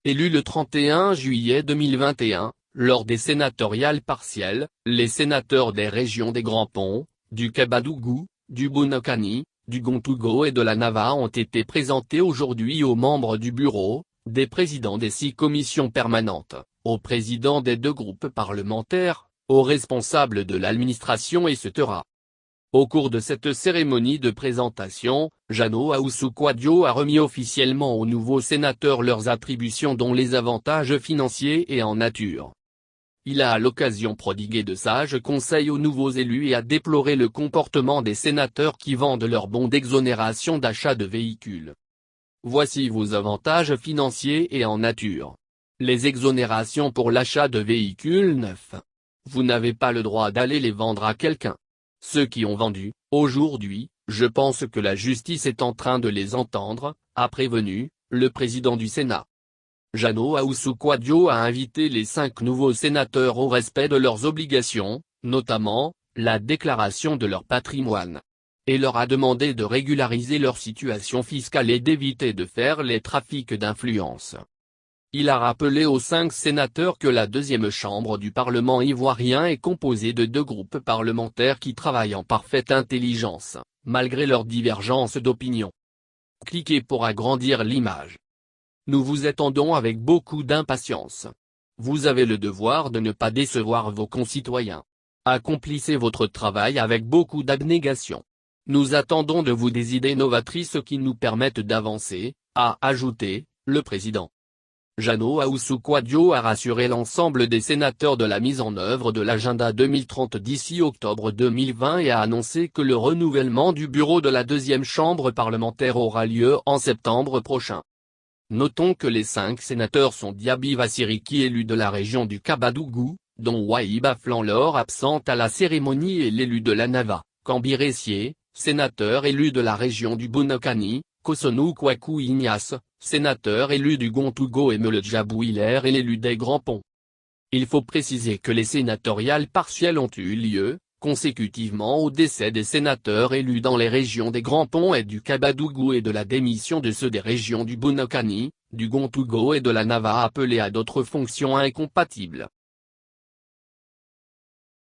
Élu le 31 juillet 2021, lors des sénatoriales partielles, les sénateurs des régions des Grands Ponts, du Kabadougou, du Bunakani, du Gontougo et de la Nava ont été présentés aujourd'hui aux membres du bureau, des présidents des 6 commissions permanentes, aux présidents des 2 groupes parlementaires, aux responsables de l'administration etc. Au cours de cette cérémonie de présentation, Jano Ahoussou-Kouadio a remis officiellement aux nouveaux sénateurs leurs attributions dont les avantages financiers et en nature. Il a à l'occasion prodigué de sages conseils aux nouveaux élus et a déploré le comportement des sénateurs qui vendent leurs bons d'exonération d'achat de véhicules. Voici vos avantages financiers et en nature. Les exonérations pour l'achat de véhicules neufs. Vous n'avez pas le droit d'aller les vendre à quelqu'un. Ceux qui ont vendu, aujourd'hui, je pense que la justice est en train de les entendre, a prévenu le président du Sénat. Jano Ahoussou-Kouadio a invité les 5 nouveaux sénateurs au respect de leurs obligations, notamment, la déclaration de leur patrimoine. Et leur a demandé de régulariser leur situation fiscale et d'éviter de faire les trafics d'influence. Il a rappelé aux 5 sénateurs que la 2e chambre du Parlement ivoirien est composée de 2 groupes parlementaires qui travaillent en parfaite intelligence, malgré leurs divergences d'opinion. Cliquez pour agrandir l'image. Nous vous attendons avec beaucoup d'impatience. Vous avez le devoir de ne pas décevoir vos concitoyens. Accomplissez votre travail avec beaucoup d'abnégation. Nous attendons de vous des idées novatrices qui nous permettent d'avancer, a ajouté le président. Jano Ahoussou-Kouadio a rassuré l'ensemble des sénateurs de la mise en œuvre de l'agenda 2030 d'ici octobre 2020 et a annoncé que le renouvellement du bureau de la 2e chambre parlementaire aura lieu en septembre prochain. Notons que les 5 sénateurs sont Diaby Vassiriki élu de la région du Kabadougou, dont Wahiba Flanlor absente à la cérémonie et l'élu de la Nava, Kambiré Sié, sénateur élu de la région du Bunakani, Kosonou Kwaku Ignace, sénateur élu du Gontougo et Meledjabou Hilaire et l'élu des Grands Ponts. Il faut préciser que les sénatoriales partielles ont eu lieu, consécutivement au décès des sénateurs élus dans les régions des Grands Ponts et du Kabadougou et de la démission de ceux des régions du Bunakani, du Gontougo et de la Nava appelés à d'autres fonctions incompatibles.